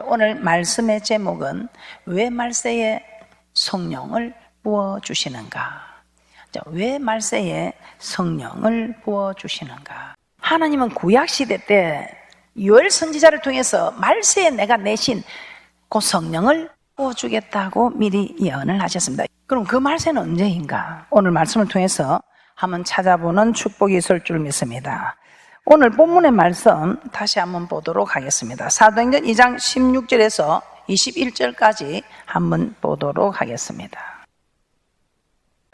오늘 말씀의 제목은 왜 말세에 성령을 부어주시는가? 왜 말세에 성령을 부어주시는가? 하나님은 구약시대 때 요엘 선지자를 통해서 말세에 내가 내신 그 성령을 부어주겠다고 미리 예언을 하셨습니다. 그럼 그 말세는 언제인가? 오늘 말씀을 통해서 한번 찾아보는 축복이 있을 줄 믿습니다. 오늘 본문의 말씀 다시 한번 보도록 하겠습니다. 사도행전 2장 16절에서 21절까지 한번 보도록 하겠습니다.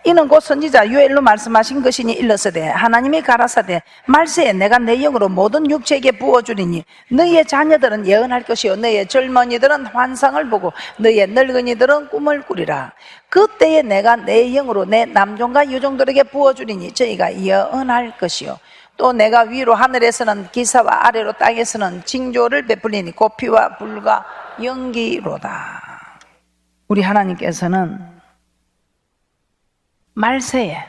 이는 곧 선지자 요엘로 말씀하신 것이니 일러서되 하나님이 가라사대 말세에 내가 내 영으로 모든 육체에게 부어주리니 너희의 자녀들은 예언할 것이요 너희의 젊은이들은 환상을 보고 너희의 늙은이들은 꿈을 꾸리라. 그때에 내가 내 영으로 내 남종과 여종들에게 부어주리니 저희가 예언할 것이요 또 내가 위로 하늘에서는 기사와 아래로 땅에서는 징조를 베풀리니 곧 피와 불과 연기로다. 우리 하나님께서는 말세에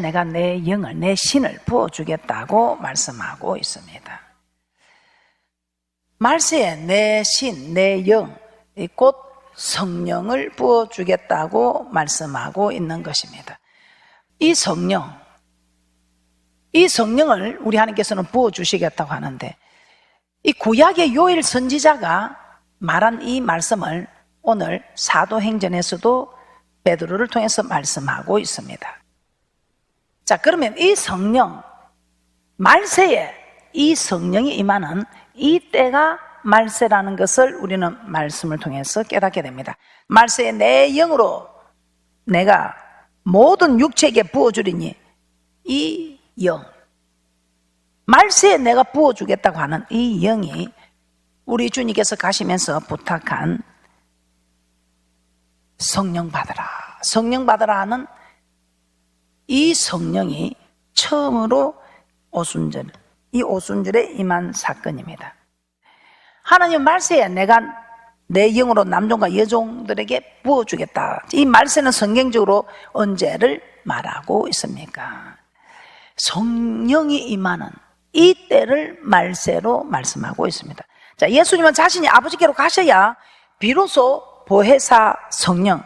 내가 내 영을, 내 신을 부어주겠다고 말씀하고 있습니다. 말세에 내 신, 내 영, 곧 성령을 부어주겠다고 말씀하고 있는 것입니다. 이 성령을 우리 하나님께서는 부어주시겠다고 하는데, 이 구약의 요엘 선지자가 말한 이 말씀을 오늘 사도행전에서도 베드로를 통해서 말씀하고 있습니다. 자, 그러면 이 성령, 말세에 이 성령이 임하는 이 때가 말세라는 것을 우리는 말씀을 통해서 깨닫게 됩니다. 말세에 내 영으로 내가 모든 육체에게 부어주리니 이 영, 말세에 내가 부어주겠다고 하는 이 영이 우리 주님께서 가시면서 부탁한 성령 받으라, 성령 받으라 하는 이 성령이 처음으로 이 오순절에 임한 사건입니다. 하나님 말세에 내가 내 영으로 남종과 여종들에게 부어주겠다. 이 말세는 성경적으로 언제를 말하고 있습니까? 성령이 임하는 이 때를 말세로 말씀하고 있습니다. 자, 예수님은 자신이 아버지께로 가셔야 비로소 보혜사 성령,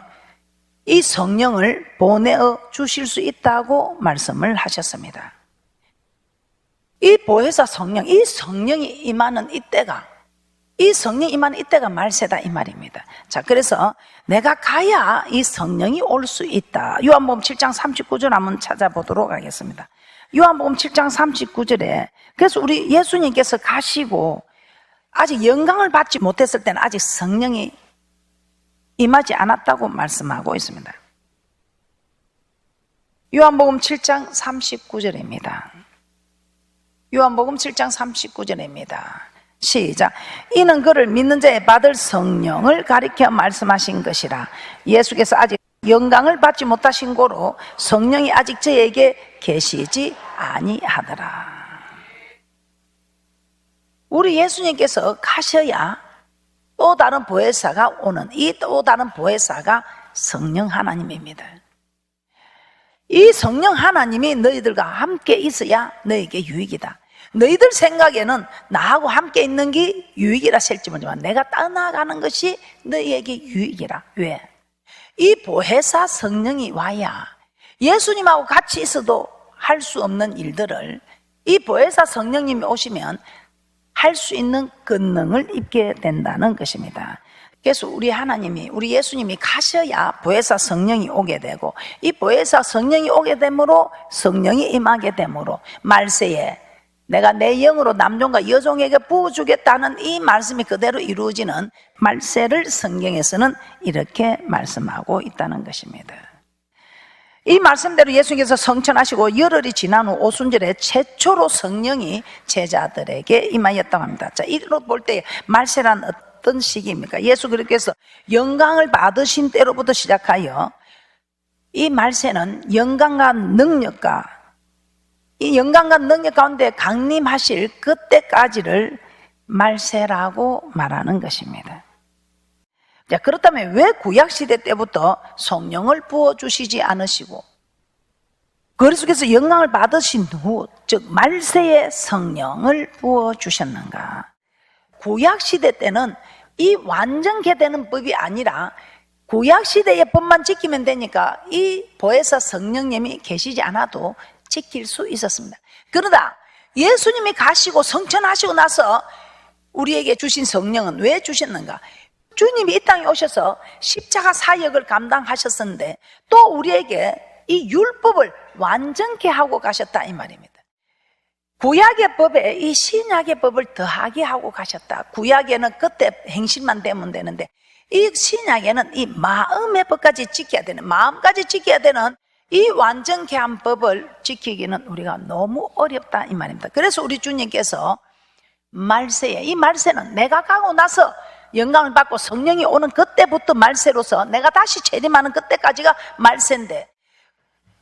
이 성령을 보내어 주실 수 있다고 말씀을 하셨습니다. 이 보혜사 성령, 이 성령이 임하는 이때가, 이 성령이 임하는 이때가 말세다 이 말입니다. 자, 그래서 내가 가야 이 성령이 올 수 있다. 요한복음 7장 39절 한번 찾아보도록 하겠습니다. 요한복음 7장 39절에 그래서 우리 예수님께서 가시고 아직 영광을 받지 못했을 때는 아직 성령이 임하지 않았다고 말씀하고 있습니다. 요한복음 7장 39절입니다. 요한복음 7장 39절입니다. 시작. 이는 그를 믿는 자에 받을 성령을 가리켜 말씀하신 것이라. 예수께서 아직 영광을 받지 못하신 고로 성령이 아직 저에게 계시지 아니하더라. 우리 예수님께서 가셔야 또 다른 보혜사가 오는, 이 또 다른 보혜사가 성령 하나님입니다. 이 성령 하나님이 너희들과 함께 있어야 너희에게 유익이다. 너희들 생각에는 나하고 함께 있는 게 유익이라 할지 모르지만 내가 떠나가는 것이 너희에게 유익이라. 왜? 이 보혜사 성령이 와야 예수님하고 같이 있어도 할 수 없는 일들을 이 보혜사 성령님이 오시면 할 수 있는 권능을 입게 된다는 것입니다. 그래서 우리 하나님이, 우리 예수님이 가셔야 보혜사 성령이 오게 되고, 이 보혜사 성령이 오게 되므로 성령이 임하게 되므로 말세에 내가 내 영으로 남종과 여종에게 부어주겠다는 이 말씀이 그대로 이루어지는 말세를 성경에서는 이렇게 말씀하고 있다는 것입니다. 이 말씀대로 예수님께서 성천하시고 열흘이 지난 후 오순절에 최초로 성령이 제자들에게 임하였다고 합니다. 자, 이로 볼 때 말세란 어떤 시기입니까? 예수 그리스도께서 영광을 받으신 때로부터 시작하여 이 말세는 영광과 능력 가운데 강림하실 그때까지를 말세라고 말하는 것입니다. 자, 그렇다면 왜 구약시대 때부터 성령을 부어주시지 않으시고 그리스도께서 영광을 받으신 후, 즉 말세에 성령을 부어주셨는가? 구약 시대 때는 이 완전케 되는 법이 아니라 구약 시대의 법만 지키면 되니까 이 보혜사 성령님이 계시지 않아도 지킬 수 있었습니다. 그러다 예수님이 가시고 성천하시고 나서 우리에게 주신 성령은 왜 주셨는가? 주님이 이 땅에 오셔서 십자가 사역을 감당하셨었는데 또 우리에게 이 율법을 완전케 하고 가셨다 이 말입니다. 구약의 법에 이 신약의 법을 더하게 하고 가셨다. 구약에는 그때 행실만 되면 되는데 이 신약에는 이 마음의 법까지 지켜야 되는, 마음까지 지켜야 되는 이 완전케 한 법을 지키기는 우리가 너무 어렵다 이 말입니다. 그래서 우리 주님께서 말세에, 이 말세는 내가 가고 나서 영광을 받고 성령이 오는 그때부터 말세로서 내가 다시 재림하는 그때까지가 말세인데,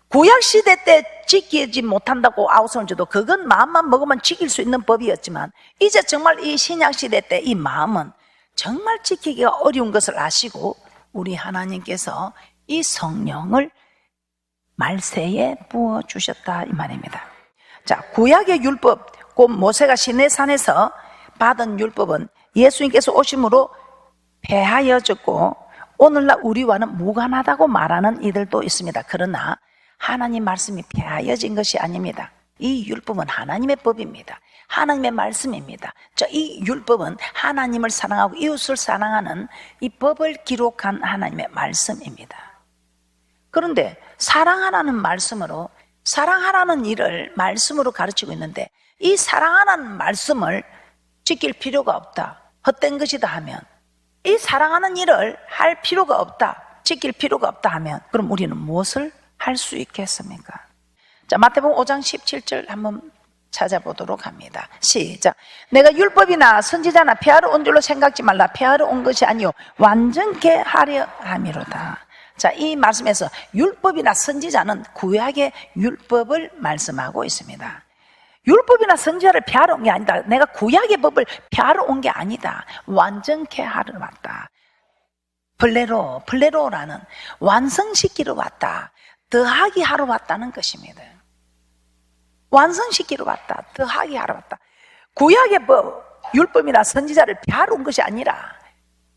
구약시대 때 지키지 못한다고 아우성을 줘도 그건 마음만 먹으면 지킬 수 있는 법이었지만 이제 정말 이 신약시대 때 이 마음은 정말 지키기가 어려운 것을 아시고 우리 하나님께서 이 성령을 말세에 부어주셨다 이 말입니다. 자, 구약의 율법, 곧 모세가 시내산에서 받은 율법은 예수님께서 오심으로 폐하여졌고 오늘날 우리와는 무관하다고 말하는 이들도 있습니다. 그러나 하나님 말씀이 폐하여진 것이 아닙니다. 이 율법은 하나님의 법입니다. 하나님의 말씀입니다. 이 율법은 하나님을 사랑하고 이웃을 사랑하는 이 법을 기록한 하나님의 말씀입니다. 그런데 사랑하라는 말씀으로, 사랑하라는 일을 말씀으로 가르치고 있는데 이 사랑하라는 말씀을 지킬 필요가 없다, 헛된 것이다 하면, 이 사랑하는 일을 할 필요가 없다, 지킬 필요가 없다 하면 그럼 우리는 무엇을 할 수 있겠습니까? 자, 마태복음 5장 17절 한번 찾아보도록 합니다. 시작. 내가 율법이나 선지자나 폐하러 온 줄로 생각지 말라. 폐하러 온 것이 아니요 완전케 하려 함이로다. 자, 이 말씀에서 율법이나 선지자는 구약의 율법을 말씀하고 있습니다. 율법이나 선지자를 폐하러 온 게 아니다. 내가 구약의 법을 폐하러 온 게 아니다. 완전케 하러 왔다. 플레로라는 완성시키러 왔다. 더하기 하러 왔다는 것입니다. 완성시키러 왔다. 더하기 하러 왔다. 구약의 법, 율법이나 선지자를 폐하러 온 것이 아니라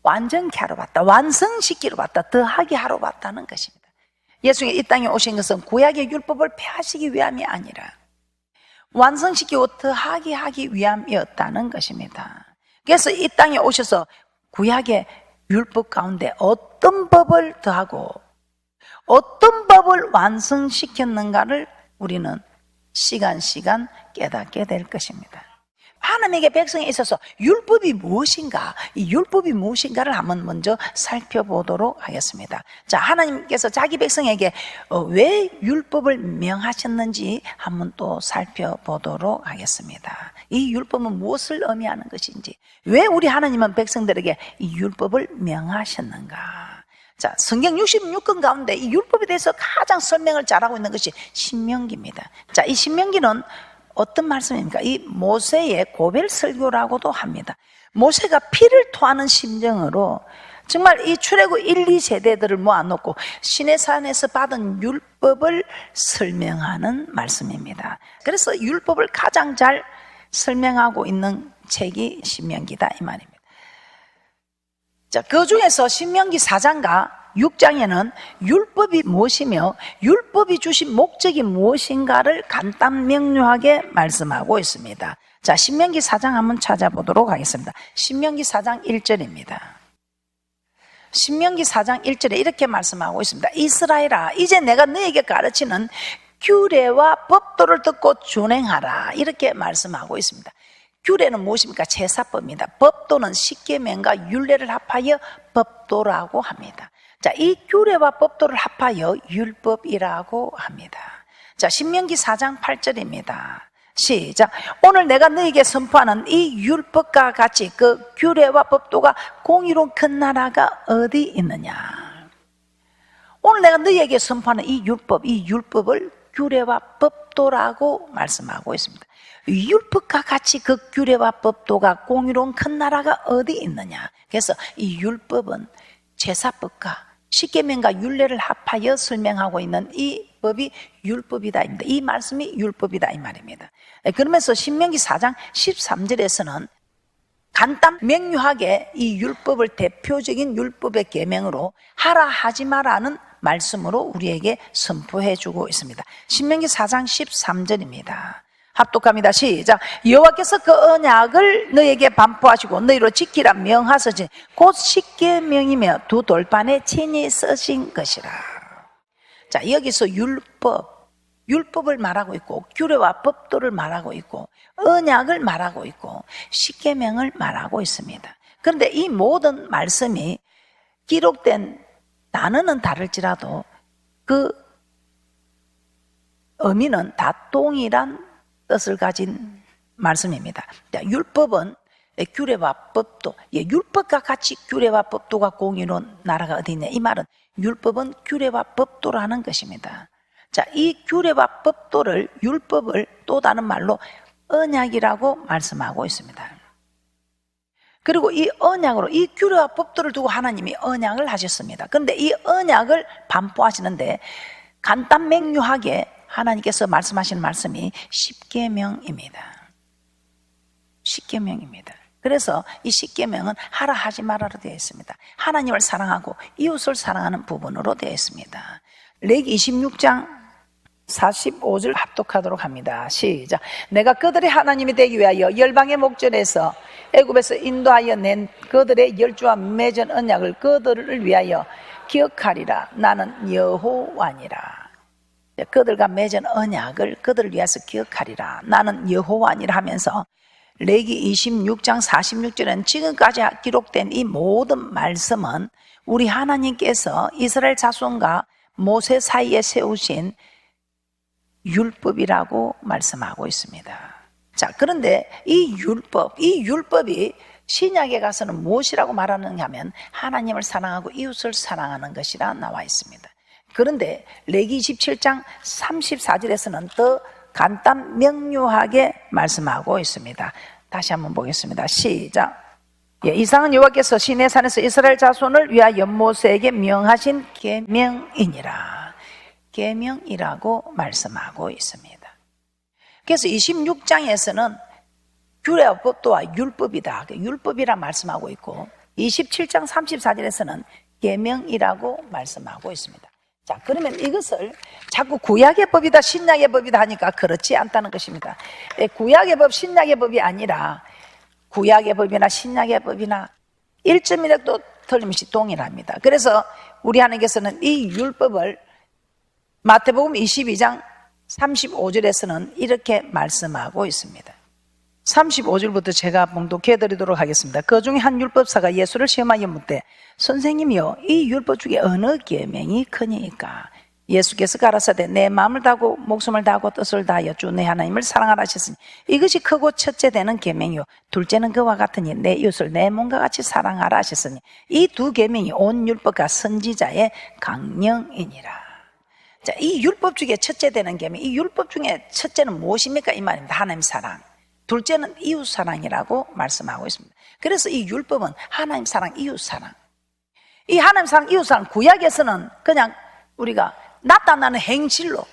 완전케 하러 왔다. 완성시키러 왔다. 더하기 하러 왔다는 것입니다. 예수님이 이 땅에 오신 것은 구약의 율법을 폐하시기 위함이 아니라 완성시키고 더하게 하기 위함이었다는 것입니다. 그래서 이 땅에 오셔서 구약의 율법 가운데 어떤 법을 더하고 어떤 법을 완성시켰는가를 우리는 시간 깨닫게 될 것입니다. 하나님에게 백성에 있어서 율법이 무엇인가, 이 율법이 무엇인가를 한번 먼저 살펴보도록 하겠습니다. 자, 하나님께서 자기 백성에게 왜 율법을 명하셨는지 한번 또 살펴보도록 하겠습니다. 이 율법은 무엇을 의미하는 것인지, 왜 우리 하나님은 백성들에게 이 율법을 명하셨는가. 자, 성경 66권 가운데 이 율법에 대해서 가장 설명을 잘하고 있는 것이 신명기입니다. 자, 이 신명기는 어떤 말씀입니까? 이 모세의 고별 설교라고도 합니다. 모세가 피를 토하는 심정으로 정말 이 출애굽 1, 2세대들을 모아놓고 시내산에서 받은 율법을 설명하는 말씀입니다. 그래서 율법을 가장 잘 설명하고 있는 책이 신명기다 이 말입니다. 자, 그 중에서 신명기 4장과 6장에는 율법이 무엇이며 율법이 주신 목적이 무엇인가를 간단 명료하게 말씀하고 있습니다. 자, 신명기 4장 한번 찾아보도록 하겠습니다. 신명기 4장 1절입니다. 신명기 4장 1절에 이렇게 말씀하고 있습니다. 이스라엘아, 이제 내가 너에게 가르치는 규례와 법도를 듣고 준행하라, 이렇게 말씀하고 있습니다. 규례는 무엇입니까? 제사법입니다. 법도는 십계명과 율례를 합하여 법도라고 합니다. 자, 이 규례와 법도를 합하여 율법이라고 합니다. 자, 신명기 4장 8절입니다. 시작. 오늘 내가 너에게 선포하는 이 율법과 같이 그 규례와 법도가 공의로운 큰 나라가 어디 있느냐. 오늘 내가 너에게 선포하는 이 율법을 규례와 법도라고 말씀하고 있습니다. 율법과 같이 그 규례와 법도가 공의로운 큰 나라가 어디 있느냐. 그래서 이 율법은 제사법과 십계명과 율례를 합하여 설명하고 있는 이 법이 율법이다. 이 말씀이 율법이다 이 말입니다. 그러면서 신명기 4장 13절에서는 간단 명료하게 이 율법을 대표적인 율법의 계명으로 하라 하지 마라는 말씀으로 우리에게 선포해 주고 있습니다. 신명기 4장 13절입니다. 합독합니다. 시작. 여호와께서 그 언약을 너에게 반포하시고 너희로 지키라 명하시니 곧 십계명이며 두 돌판에 친히 쓰신 것이라. 자, 여기서 율법을 말하고 있고 규례와 법도를 말하고 있고 언약을 말하고 있고 십계명을 말하고 있습니다. 그런데 이 모든 말씀이 기록된 단어는 다를지라도 그 의미는 다 동일한 뜻을 가진 말씀입니다. 율법은 규례와 법도, 율법과 같이 규례와 법도가 공유한 나라가 어디 있냐, 이 말은 율법은 규례와 법도라는 것입니다. 자, 이 규례와 법도를, 율법을 또 다른 말로 언약이라고 말씀하고 있습니다. 그리고 이 언약으로, 이 규례와 법도를 두고 하나님이 언약을 하셨습니다. 그런데 이 언약을 반포하시는데 간단 명료하게 하나님께서 말씀하시는 말씀이 십계명입니다. 십계명입니다. 그래서 이 십계명은 하라 하지 말아로 되어 있습니다. 하나님을 사랑하고 이웃을 사랑하는 부분으로 되어 있습니다. 레위기 26장 45절 합독하도록 합니다. 시작. 내가 그들의 하나님이 되기 위하여 열방의 목전에서 애굽에서 인도하여 낸 그들의 열주와 맺은 언약을 그들을 위하여 기억하리라. 나는 여호와니라. 그들과 맺은 언약을 그들을 위해서 기억하리라. 나는 여호와니라 하면서 레위기 26장 46절은 지금까지 기록된 이 모든 말씀은 우리 하나님께서 이스라엘 자손과 모세 사이에 세우신 율법이라고 말씀하고 있습니다. 자, 그런데 이 율법이 신약에 가서는 무엇이라고 말하느냐 하면 하나님을 사랑하고 이웃을 사랑하는 것이라 나와 있습니다. 그런데 레위기 27장 34절에서는 더 간단 명료하게 말씀하고 있습니다. 다시 한번 보겠습니다. 시작. 이상은 여호와께서 시내산에서 이스라엘 자손을 위하여 모세에게 명하신 계명이니라. 계명이라고 말씀하고 있습니다. 그래서 26장에서는 규례와 법도와 율법이다, 율법이라 말씀하고 있고 27장 34절에서는 계명이라고 말씀하고 있습니다. 자, 그러면 이것을 자꾸 구약의 법이다, 신약의 법이다 하니까 그렇지 않다는 것입니다. 구약의 법, 신약의 법이 아니라 구약의 법이나 신약의 법이나 1점이라도 틀림없이 동일합니다. 그래서 우리 하나님께서는 이 율법을 마태복음 22장 35절에서는 이렇게 말씀하고 있습니다. 35절부터 제가 봉독해 드리도록 하겠습니다. 그 중에 한 율법사가 예수를 시험하여 묻되 선생님이여 이 율법 중에 어느 계명이 크니까? 예수께서 가라사대 내 마음을 다하고 목숨을 다하고 뜻을 다하여 주 내 하나님을 사랑하라 하셨으니 이것이 크고 첫째 되는 계명이요 둘째는 그와 같으니 내 이웃을 내 몸과 같이 사랑하라 하셨으니 이 두 계명이 온 율법과 선지자의 강령이니라. 자, 이 율법 중에 첫째 되는 계명, 이 율법 중에 첫째는 무엇입니까? 이 말입니다. 하나님 사랑. 둘째는 이웃 사랑이라고 말씀하고 있습니다. 그래서 이 율법은 하나님 사랑, 이웃 사랑. 이 하나님 사랑, 이웃 사랑, 구약에서는 그냥 우리가 나타나는 행실로,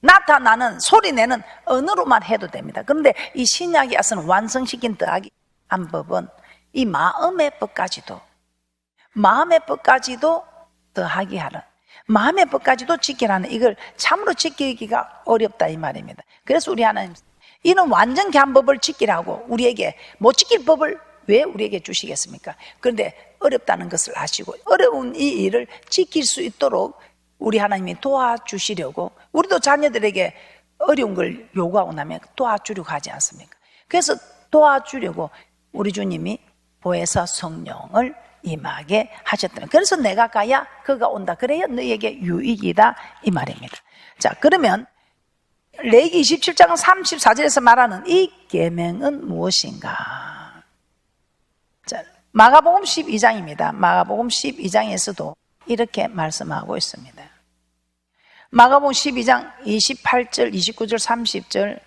나타나는 소리내는 언어로만 해도 됩니다. 그런데 이 신약에 와서는 완성시킨 더하기 한 법은 이 마음의 법까지도 더하기 하는, 마음의 법까지도 지키라는, 이걸 참으로 지키기가 어렵다 이 말입니다. 그래서 우리 하나님 이는 완전 계한법을 지키라고 우리에게 못 지킬 법을 왜 우리에게 주시겠습니까? 그런데 어렵다는 것을 아시고 어려운 이 일을 지킬 수 있도록 우리 하나님이 도와주시려고, 우리도 자녀들에게 어려운 걸 요구하고 나면 도와주려고 하지 않습니까? 그래서 도와주려고 우리 주님이 보혜사 성령을 임하게 하셨다면, 그래서 내가 가야 그가 온다, 그래야 너에게 유익이다 이 말입니다. 자, 그러면 레위기 27장 34절에서 말하는 이 계명은 무엇인가? 자, 마가복음 12장입니다. 마가복음 12장에서도 이렇게 말씀하고 있습니다. 마가복음 12장 28절, 29절, 30절,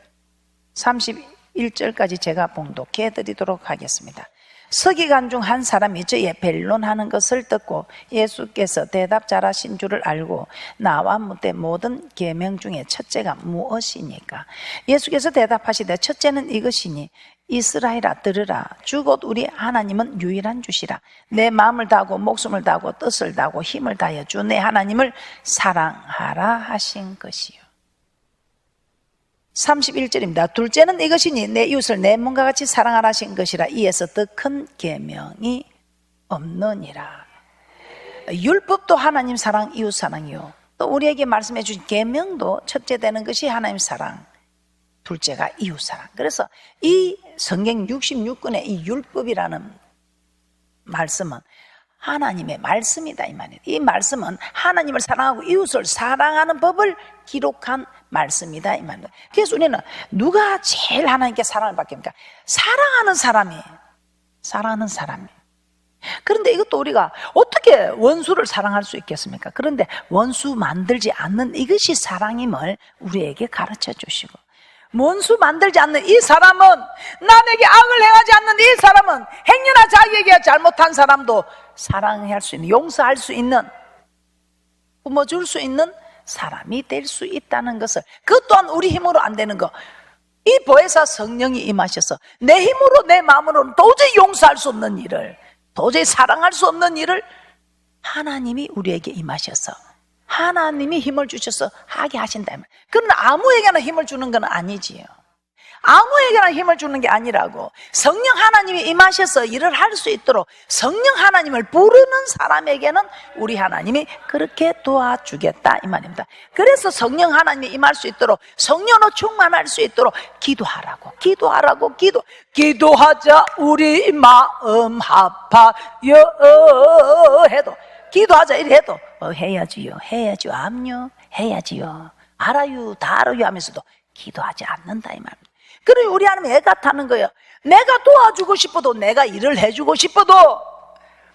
31절까지 제가 봉독해 드리도록 하겠습니다. 서기관 중 한 사람이 저에 변론하는 것을 듣고 예수께서 대답 잘하신 줄을 알고 나와 묻되 모든 계명 중에 첫째가 무엇이니까? 예수께서 대답하시되 첫째는 이것이니 이스라엘아 들으라. 주 곧 우리 하나님은 유일한 주시라. 내 마음을 다하고 목숨을 다하고 뜻을 다하고 힘을 다하여 주 내 하나님을 사랑하라 하신 것이요. 31절입니다. 둘째는 이것이니 내 이웃을 내 몸과 같이 사랑하라 하신 것이라. 이에서 더 큰 계명이 없느니라. 율법도 하나님 사랑, 이웃 사랑이요. 또 우리에게 말씀해 주신 계명도 첫째 되는 것이 하나님 사랑, 둘째가 이웃 사랑. 그래서 이 성경 66권의 이 율법이라는 말씀은 하나님의 말씀이다 이 말이에요. 이 말씀은 하나님을 사랑하고 이웃을 사랑하는 법을 기록한 말씀이다 이 말이에요. 그래서 우리는 누가 제일 하나님께 사랑을 받겠습니까? 사랑하는 사람이. 그런데 이것도 우리가 어떻게 원수를 사랑할 수 있겠습니까? 그런데 원수 만들지 않는 이것이 사랑임을 우리에게 가르쳐 주시고, 원수 만들지 않는 이 사람은, 남에게 악을 행하지 않는 이 사람은, 행여나 자기에게 잘못한 사람도 사랑할 수 있는, 용서할 수 있는, 품어줄 수 있는 사람이 될 수 있다는 것을, 그것 또한 우리 힘으로 안 되는 거. 이 보혜사 성령이 임하셔서 내 힘으로 내 마음으로는 도저히 용서할 수 없는 일을, 도저히 사랑할 수 없는 일을 하나님이 우리에게 임하셔서 하나님이 힘을 주셔서 하게 하신다. 그러나 아무에게나 힘을 주는 건 아니지요. 아무에게나 힘을 주는 게 아니라고, 성령 하나님이 임하셔서 일을 할 수 있도록 성령 하나님을 부르는 사람에게는 우리 하나님이 그렇게 도와주겠다 이 말입니다. 그래서 성령 하나님이 임할 수 있도록, 성령으로 충만할 수 있도록 기도하라고 기도하자 우리 마음 합하여 해도, 기도하자 이래 해도 해야지요 암요 해야지요 알아요 다 알아요 하면서도 기도하지 않는다 이 말입니다. 그래 우리 하나님 애가 타는 거예요. 내가 도와주고 싶어도, 내가 일을 해주고 싶어도,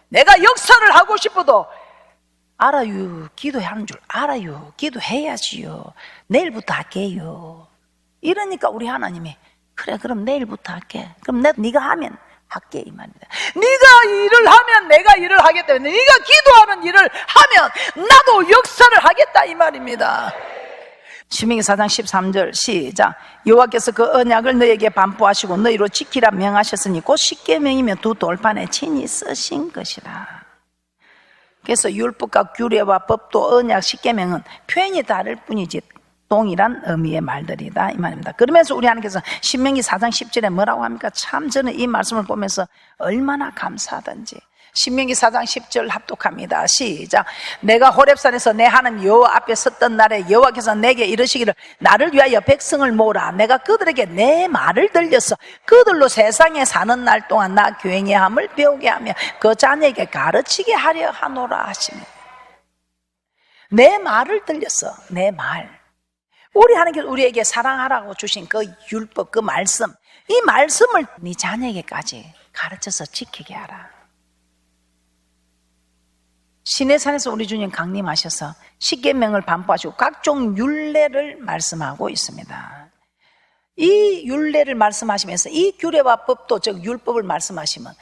내가 역사를 하고 싶어도 알아요, 기도해야 하는 줄 알아요, 기도해야지요, 내일부터 할게요. 이러니까 우리 하나님이 그래 그럼 내일부터 할게. 그럼 네가 하면 할게 이 말입니다. 네가 일을 하면 내가 일을 하겠다. 네가 기도하는 일을 하면 나도 역사를 하겠다 이 말입니다. 신명기 4장 13절 시작. 여호와께서 그 언약을 너에게 반포하시고 너희로 지키라 명하셨으니 곧 십계명이며 두 돌판에 친히 쓰신 것이라. 그래서 율법과 규례와 법도 언약, 십계명은 표현이 다를 뿐이지 동일한 의미의 말들이다 이 말입니다. 그러면서 우리 하나님께서 신명기 4장 10절에 뭐라고 합니까? 참 저는 이 말씀을 보면서 얼마나 감사하던지. 신명기 4장 10절 합독합니다. 시작. 내가 호렙산에서 내 하나님 여호와 앞에 섰던 날에 여호와께서 내게 이르시기를 나를 위하여 백성을 모으라. 내가 그들에게 내 말을 들려서 그들로 세상에 사는 날 동안 나 교행의 함을 배우게 하며 그 자녀에게 가르치게 하려 하노라 하시며, 내 말을 들려서, 내 말, 우리 하나님께서 우리에게 사랑하라고 주신 그 율법, 그 말씀, 이 말씀을 네 자녀에게까지 가르쳐서 지키게 하라. 시내산에서 우리 주님 강림하셔서 십계명을 반포하시고 각종 율례를 말씀하고 있습니다. 이 율례를 말씀하시면서 이 규례와 법도, 즉 율법을 말씀하시면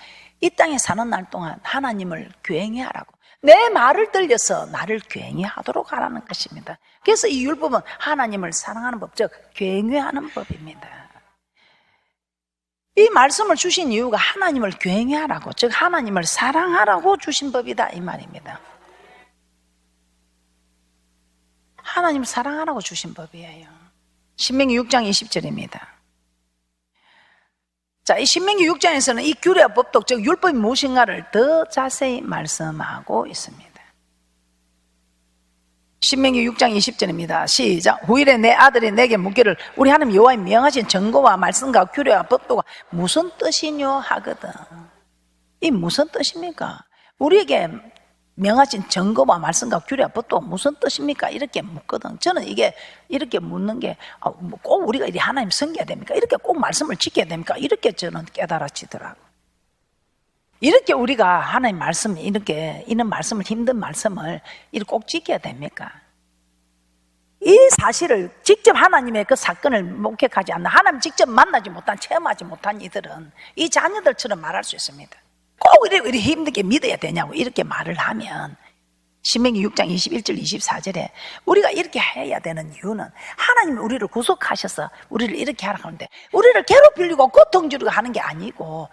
이 땅에 사는 날 동안 하나님을 교행해 하라고, 내 말을 들려서 나를 교행해 하도록 하라는 것입니다. 그래서 이 율법은 하나님을 사랑하는 법, 즉 교행해 하는 법입니다. 이 말씀을 주신 이유가 하나님을 교행해 하라고, 즉 하나님을 사랑하라고 주신 법이다 이 말입니다. 하나님을 사랑하라고 주신 법이에요. 신명기 6장 20절입니다. 자, 이 신명기 6장에서는 이 규례와 법도, 즉 율법이 무엇인가를 더 자세히 말씀하고 있습니다. 신명기 6장 20절입니다. 시작. 후일에 내 아들이 내게 묻기를 우리 하나님 여호와의 명하신 정거와 말씀과 규례와 법도가 무슨 뜻이뇨 하거든. 이 무슨 뜻입니까? 우리에게 명하신 정거와 말씀과 규례와 법도가 무슨 뜻입니까? 이렇게 묻거든. 저는 이게 이렇게 묻는 게 꼭 우리가 이렇게 하나님 섬겨야 됩니까? 이렇게 꼭 말씀을 지켜야 됩니까? 이렇게 저는 깨달아지더라고. 이렇게 우리가 하나님 말씀, 이렇게 이런 말씀을, 힘든 말씀을 이렇게 꼭 지켜야 됩니까? 이 사실을 직접 하나님의 그 사건을 목격하지 않는, 하나님 직접 만나지 못한, 체험하지 못한 이들은 이 자녀들처럼 말할 수 있습니다. 꼭 이렇게 힘들게 믿어야 되냐고 이렇게 말을 하면 신명기 6장 21절 24절에 우리가 이렇게 해야 되는 이유는 하나님이 우리를 구속하셔서 우리를 이렇게 하라고 하는데, 우리를 괴롭히려고 고통 주려고 하는 게 아니고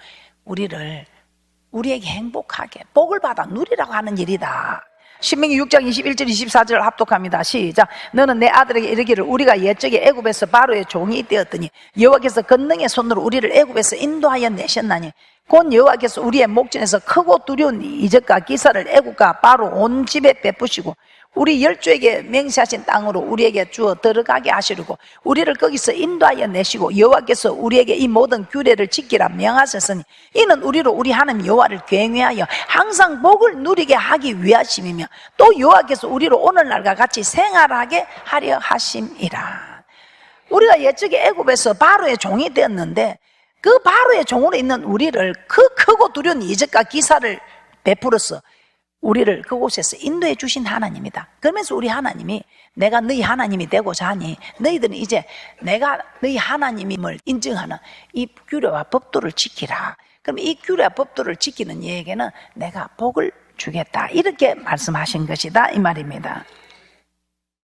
우리에게 행복하게 복을 받아 누리라고 하는 일이다. 신명기 6장 21절 24절 합독합니다. 시작. 너는 내 아들에게 이르기를 우리가 옛적에 애굽에서 바로의 종이 되었더니 여호와께서 권능의 손으로 우리를 애굽에서 인도하여 내셨나니 곧 여호와께서 우리의 목전에서 크고 두려운 이적과 기사를 애굽과 바로 온 집에 베푸시고 우리 열조에게 맹세하신 땅으로 우리에게 주어 들어가게 하시려고 우리를 거기서 인도하여 내시고 여호와께서 우리에게 이 모든 규례를 지키라 명하셨으니 이는 우리로 우리 하나님 여호와를 경외하여 항상 복을 누리게 하기 위하심이며 또 여호와께서 우리로 오늘날과 같이 생활하게 하려 하심이라. 우리가 옛적에 애굽에서 바로의 종이 되었는데 그 바로의 종으로 있는 우리를 그 크고 두려운 이적과 기사를 베풀어서 우리를 그곳에서 인도해 주신 하나님이다. 그러면서 우리 하나님이 내가 너희 하나님이 되고자 하니 너희들은 이제 내가 너희 하나님임을 인정하는 이 규례와 법도를 지키라. 그럼 이 규례와 법도를 지키는 이에게는 내가 복을 주겠다. 이렇게 말씀하신 것이다 이 말입니다.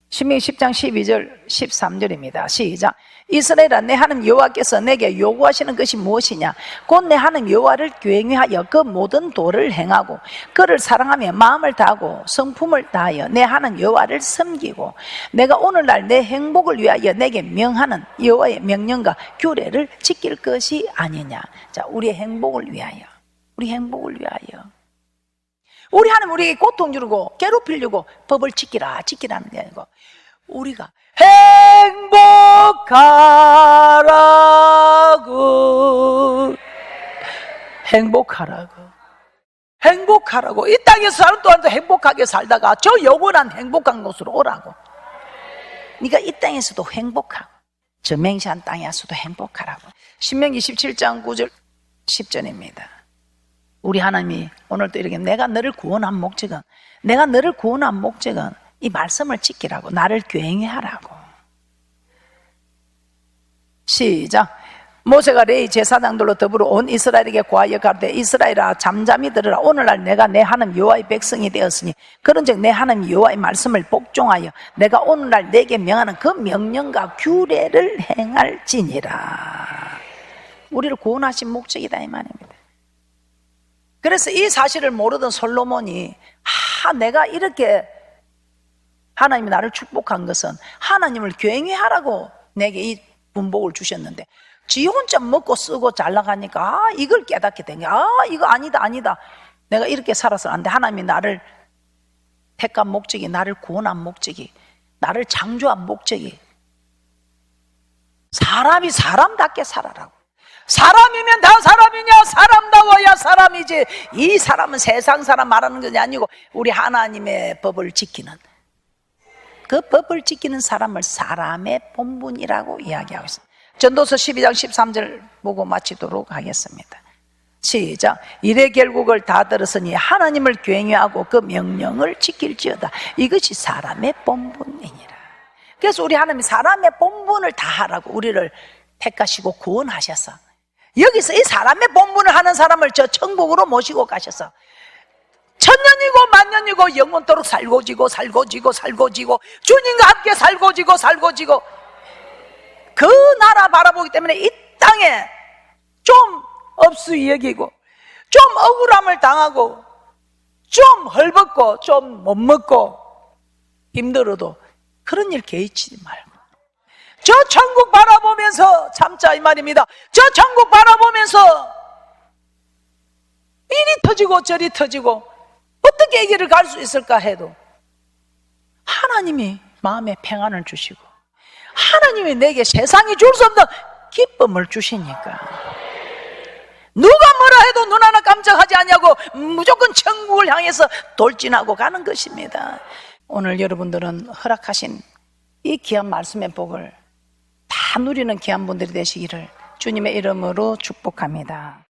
신명기 10장 12절 13절입니다. 시작. 이스라엘아 내 하나님 여호와께서 내게 요구하시는 것이 무엇이냐? 곧 내 하나님 여호와를 경외하여 그 모든 도를 행하고 그를 사랑하며 마음을 다하고 성품을 다하여 내 하나님 여호와를 섬기고 내가 오늘날 내 행복을 위하여 내게 명하는 여호와의 명령과 규례를 지킬 것이 아니냐. 자, 우리의 행복을 위하여, 우리 행복을 위하여. 우리 하나님 우리에게 고통 주고 괴롭히려고 법을 지키라는 게 아니고 우리가 행복하라고 이 땅에서 사는 동안도 행복하게 살다가 저 영원한 행복한 곳으로 오라고. 그러니까 이 땅에서도 행복하고 저 맹세한 땅에서도 행복하라고. 신명기 17장 9절 10절입니다. 우리 하나님이 오늘도 이렇게 내가 너를 구원한 목적은 이 말씀을 지키라고, 나를 경외하라고. 시작. 모세가 레위 제사장들로 더불어 온 이스라엘에게 고하여 가로되 이스라엘아 잠잠히 들으라. 오늘날 내가 내 하나님 여호와의 백성이 되었으니 그런즉 내 하나님 여호와의 말씀을 복종하여 내가 오늘날 내게 명하는 그 명령과 규례를 행할지니라. 우리를 구원하신 목적이다 이 말입니다. 그래서 이 사실을 모르던 솔로몬이 내가 이렇게 하나님이 나를 축복한 것은 하나님을 경외하라고 내게 이 분복을 주셨는데 지 혼자 먹고 쓰고 잘 나가니까 이걸 깨닫게 된 거야. 이거 아니다. 내가 이렇게 살아서는 안 돼. 하나님이 나를 택한 목적이, 나를 구원한 목적이, 나를 창조한 목적이 사람이 사람답게 살아라고. 사람이면 다 사람이냐? 사람다워야 사람이지. 이 사람은 세상 사람 말하는 것이 아니고 우리 하나님의 법을 지키는, 그 법을 지키는 사람을 사람의 본분이라고 이야기하고 있습니다. 전도서 12장 13절 보고 마치도록 하겠습니다. 시작. 이래 결국을 다 들었으니 하나님을 경외하고 그 명령을 지킬지어다. 이것이 사람의 본분이니라. 그래서 우리 하나님이 사람의 본분을 다 하라고 우리를 택하시고 구원하셔서 여기서 이 사람의 본분을 하는 사람을 저 천국으로 모시고 가셔서 천년이고 만년이고 영원토록 살고지고 주님과 함께 살고지고 그 나라 바라보기 때문에 이 땅에 좀 업수이 여기고 좀 억울함을 당하고 좀 헐벗고 좀 못 먹고 힘들어도 그런 일 개의치지 말고 저 천국 바라보면서 참자 이 말입니다. 저 천국 바라보면서 이리 터지고 저리 터지고 어떻게 이 길을 갈 수 있을까 해도 하나님이 마음에 평안을 주시고 하나님이 내게 세상이 줄 수 없는 기쁨을 주시니까 누가 뭐라 해도 눈 하나 깜짝하지 않냐고 무조건 천국을 향해서 돌진하고 가는 것입니다. 오늘 여러분들은 허락하신 이 귀한 말씀의 복을 다 누리는 귀한 분들이 되시기를 주님의 이름으로 축복합니다.